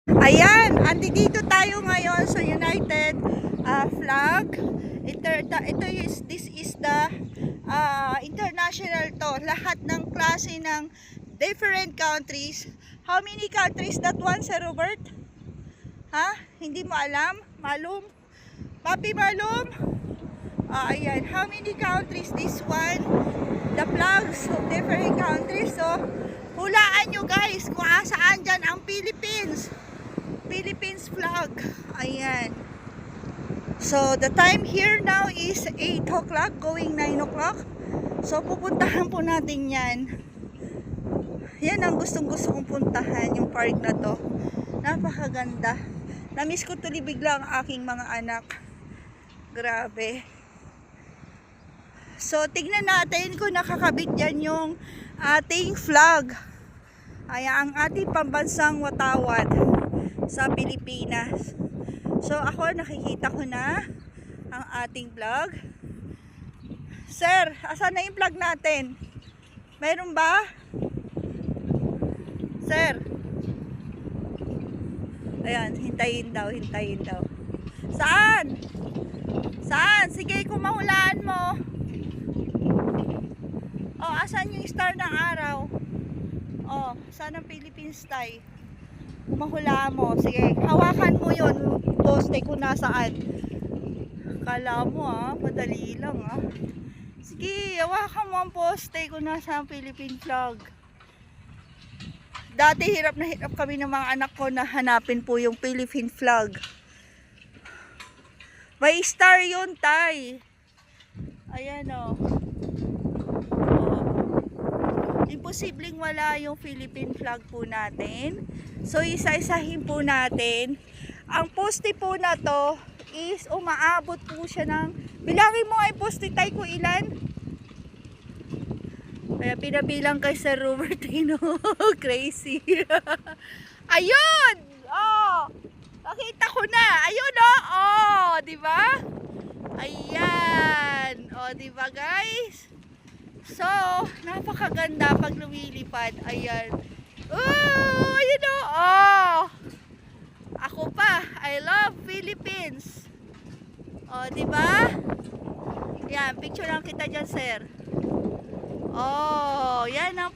Ayan, andito tayo ngayon sa United flag. This is the international to. Lahat ng klase ng different countries. How many countries that one, Sir Robert? Ha? Hindi mo alam? Malum? Papi Malum? Ayan, how many countries this one? The flags of different countries. So, hulaan nyo guys kung saan dyan ang Philippines. Philippines flag. Ayan. So, the time here now is 8 o'clock going 9 o'clock. So, pupuntahan po natin yan. Yan ang gustong-gusto kong puntahan, yung park na to. Napakaganda. Namiss ko tuloy bigla ang aking mga anak. Grabe. So, tignan natin kung nakakabit dyan yung ating flag. Ay, ang ating pambansang watawat sa Pilipinas. So, ako nakikita ko na ang ating flag. Sir, asan na yung flag natin? Meron ba? Sir. Ayan, hintayin daw. Saan? Saan? Sige, kung mahulaan mo. Oh, asan yung star ng araw? Oh, saan ang Philippines tayo? Mahula mo. Sige, hawakan mo yun. Poste kung nasaan. Kala mo madali lang Sige, hawakan mo ang poste kung nasaan ang Philippine flag. Dati hirap na hirap kami ng mga anak ko na hanapin po yung Philippine flag. May star yun, tay. Ayan Imposibleng wala yung Philippine flag po natin. So, isa-isahin po natin. Ang poste po na to is umaabot po siya ng... Bilangin mo ay poste tayo kung ilan. Kaya pinabilang kay Sir Robertino. Crazy. Ayun! Oh! Nakita ko na. Ayun oh! Diba? Ayan. Diba guys? So, napakaganda pag lumilipad. Ayan. Ayun Ako pa, I love Philippines. Diba? Yan, picture lang kita dyan, sir. Yan ang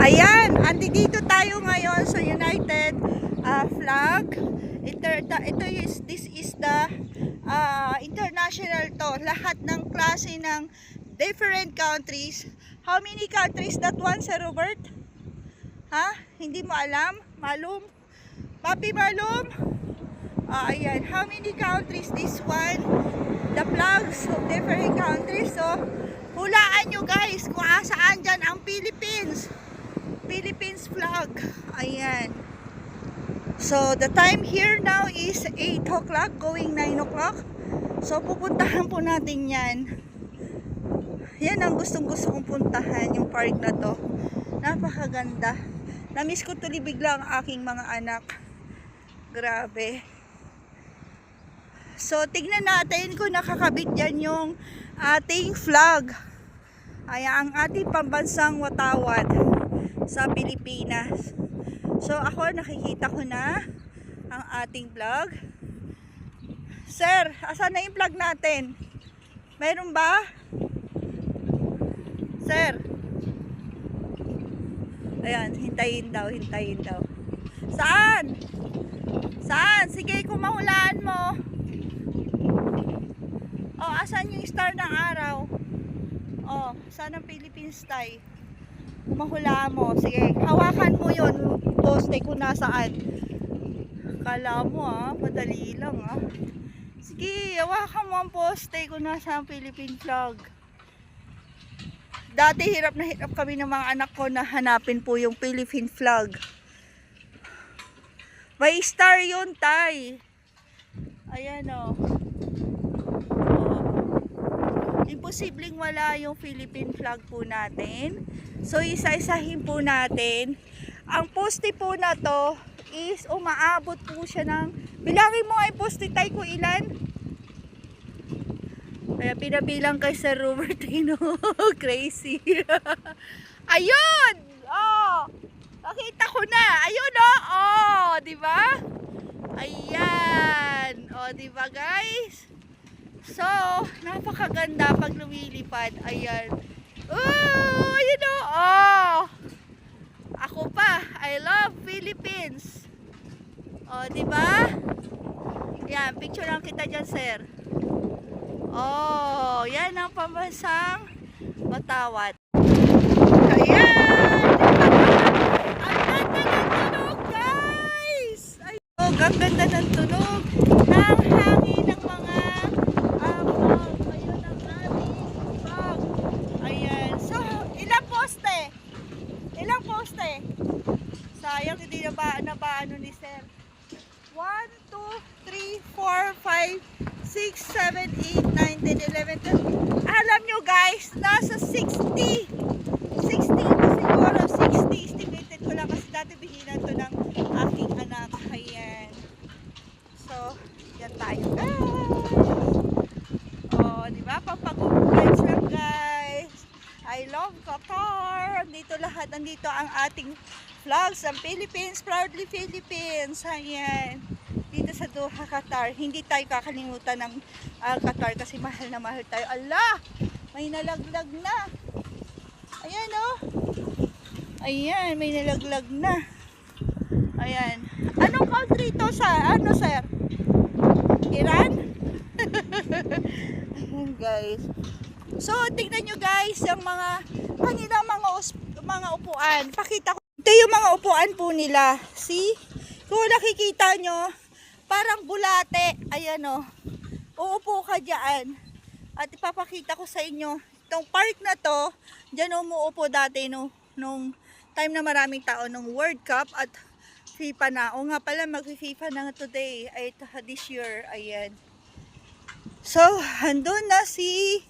Ayan, andito tayo ngayon sa United flag. This is the international to. Lahat ng klase ng different countries. How many countries that one, Sir Robert? Ha? Hindi mo alam? Malum? Papi Malum? Ayan, how many countries this one? The flags of different countries. So, hulaan nyo guys kung saan dyan ang Philippines. Philippines flag. Ayan. So, the time here now is 8 o'clock going 9 o'clock. So, pupuntahan po natin yan. Yan ang gustong-gusto kong puntahan, yung park na to. Napakaganda. Namiss ko tuloy bigla ang aking mga anak. Grabe. So, tignan natin kung nakakabit dyan yung ating flag. Ay, ang ating pambansang watawat sa Pilipinas. So, ako nakikita ko na ang ating flag. Sir, asan na yung flag natin? Meron ba? Sir. Ayan, hintayin daw. Saan? Saan? Sige, kung mahulaan mo. Asan yung star ng araw? Saan ang Philippines tayo? Mahula mo. Sige, hawakan mo yun. Poste kung nasaan. Kala mo madali lang Sige, hawakan mo ang poste kung nasaan ang Philippine flag. Dati hirap na hirap kami ng mga anak ko na hanapin po yung Philippine flag. May star yun, tay. Ayan imposibleng wala yung Philippine flag po natin. So isa-isahin po natin. Ang poste po na to is umaabot po siya ng, bilangin mo ay poste tayo kung ilan. Kaya pinabilang kay Sir Robertino. Crazy. Ayun! Oh! Nakita ko na. Ayun oh! Oh! Diba? Ayan! Oh, diba guys? So, napakaganda pag lumilipad. Ayan. Oh! Ayun oh! Oh! Ako pa. I love Philippines. Oh, diba? Ayan, picture lang kita dyan, sir. Oh, yan ang pambansang Watawat. Ayan! Ang ganda ng tunog, guys! Ay, oh, ang ganda ng tunog ng hangin ng mga fog. Ayun ang ating fog. Ayan. So, ilang poste? Ilang poste? Sayang, hindi na ba ano ni sir? 1, 2, 3, 4, 5, 6, 7, 8, 9, 10, 11, 12. Alam nyo guys, nasa 60. 60 na siguro. 60. Estimated ko lang kasi dati bihinan to ng aking anak. Ayan. So, yan tayo guys. Oh, diba? Pampag-guides lang guys. I love Qatar. Dito lahat. Nandito ang ating flags ng Philippines. Proudly Philippines. Ayan. Dito sa Doha, Qatar. Hindi tayo kakalimutan ng Qatar kasi mahal na mahal tayo. Allah! May nalaglag na. Ayan oh. Ayan, may nalaglag na. Ayan. Anong country to sa ano sir? Iran? Ayan guys. So, tignan nyo guys yung mga kanilang mga upuan. Pakita ko. Ito yung mga upuan po nila. See? Kung nakikita nyo, parang bulate. Ayan o. Uupo ka dyan. At ipapakita ko sa inyo. Itong park na to, dyan umuupo dati nung time na maraming tao nung World Cup at FIFA na. O nga pala, mag-FIFA na today. Ay, this year. Ayan. So, handun na si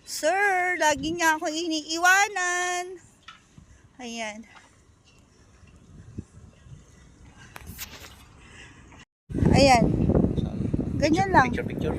Sir. Lagi niya ako iniiwanan. Ayan. Ayan. Ganyan lang. Picture.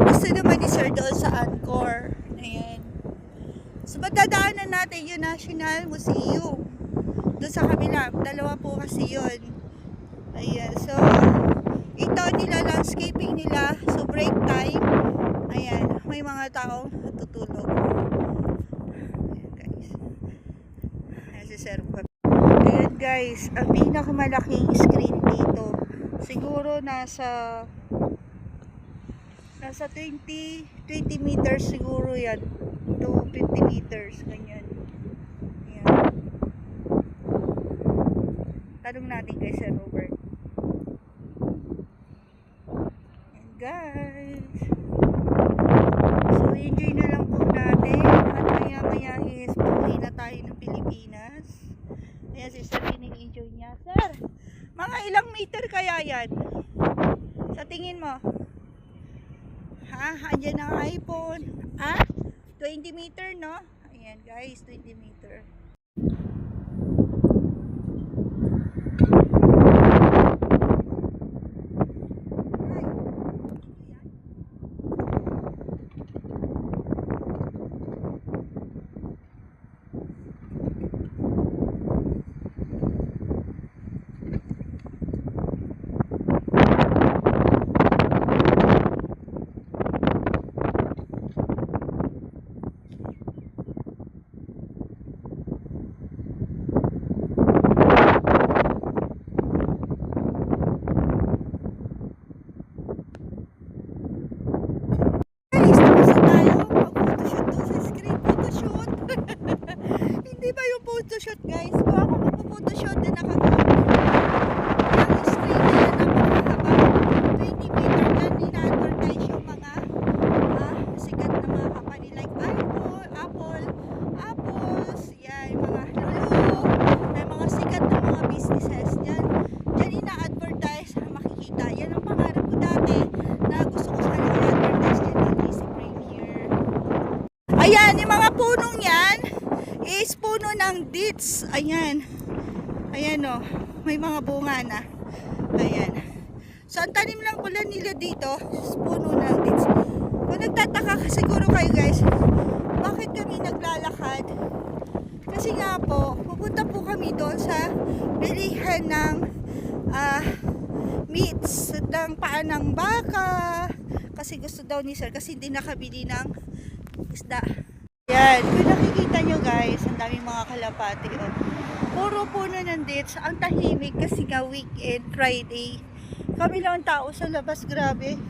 Gusto naman ni Sir doon sa Angkor. Ayan. So, madadaanan natin yung National Museum. Doon sa kabila. Dalawa po kasi yun. Ayan. So, ito nila landscaping nila. So, break time. Ayan. May mga taong natutulog. Ayan guys. Ayan si Sir. Ayan guys, ang pinakamalaking screen dito. Siguro nasa 20 meters siguro yan. To 50 meters, ganyan. Ayan. Tanong natin kay Sir Robert. Ayan guys. So enjoy na lang po natin. At maya maya is pauwi na tayo ng Pilipinas. Ayan si Sir, ini-enjoy niya. Sir, mga ilang meter kaya yan? Sa tingin mo? Ha? Andyan ang iPhone. Ha? 20 meter, no? Ayan guys, 20 meter. Hindi ba yung photoshoot guys? Kung ako magpo-photoshoot din nakagamit yung screen na yan, napakahaba, 20 meter yan, ina-advertise yung mga sikat na mga company like Apples, yan, yung mga Lulu, may mga sikat na mga businesses yan ina-advertise, makikita. Yan ang pangarap ko dati na gusto ko sana i-advertise din ng Easy Premier. Ayan, yung mga punong yan is puno ng dates. Ayan. Ayan o. May mga bunga na. Ayan. So, ang tanim lang pala nila dito is puno ng dates. Kung nagtataka siguro kayo guys, bakit kami naglalakad? Kasi nga po, pupunta po kami doon sa bilihan ng meats, ng paan ng baka. Kasi gusto daw ni Sir, kasi hindi nakabili ng isda. Yan, kung nakikita nyo guys, ang daming mga kalapati. Oh. Puro puno ng dates. Ang tahimik kasi nga weekend, Friday. Kami lang tao sa labas, grabe.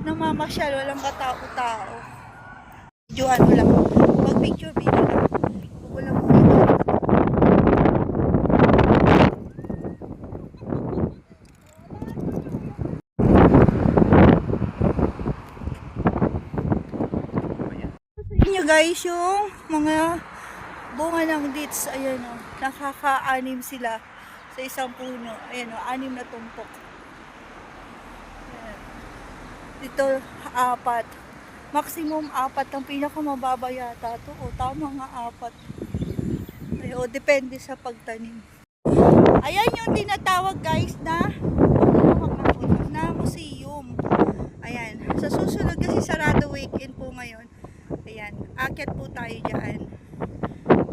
Namamasyal, walang katao-tao. Videoan mo lang. Mag-picture video lang. Walang video. Nyo guys yung mga bunga ng dates. Ayan o, nakaka-anim sila sa isang puno. Ayan o, 6 na tumpok. Ayan. Dito 4, maximum 4 ang pinakamababa yata to. O tama nga 4. Ayan, o, depende sa pagtanim. Ayan yung tinatawag guys na museum. Ayan, sa susunod kasi sarado weekend po ngayon. Ayan, akyat po tayo dyan.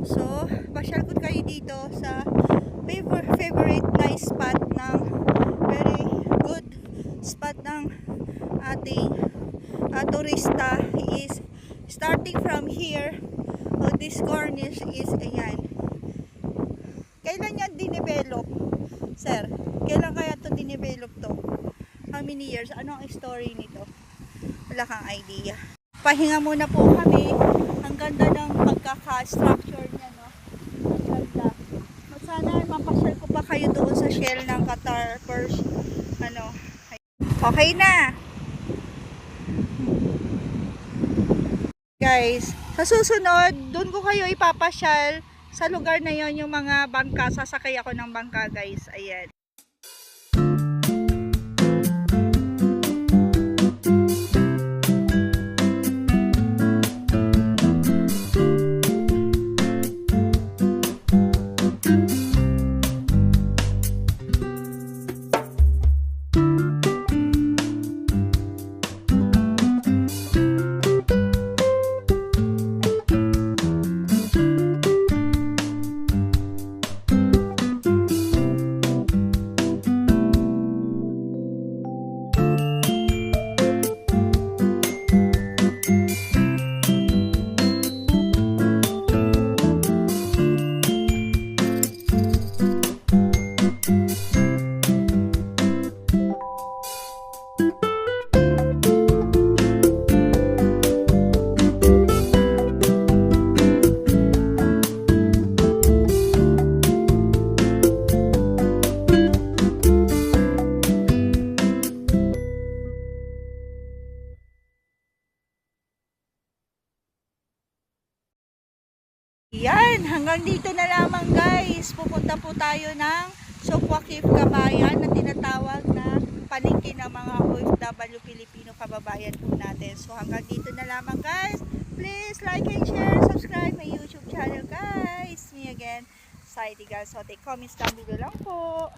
So, pasyal ko kayo dito sa favorite nice spot ng very good spot ng ating turista is starting from here. This cornice is, ayan. Kailan yan dinevelop? Sir, kailan kaya to dinevelop to? How many years? Ano ang story nito? Wala kang idea. Pahinga muna po kami. Ang ganda ng pagkaka-structure niya, no? Ang ganda. Sana mapasyal ko pa kayo doon sa shell ng Qatar first. Ano? Okay na. Guys, sa susunod, doon ko kayo ipapasyal sa lugar na yon, yung mga bangka. Sasakay ako ng bangka, guys. Ayan. is pupunta po tayo ng Sokwa-Cave Kabayan na tinatawag na palengke ng mga OFW Pilipino kababayan po natin. So hanggang dito na lamang guys. Please like and share, subscribe my YouTube channel guys. Me again, Saidi Galsote. Comments down below lang po.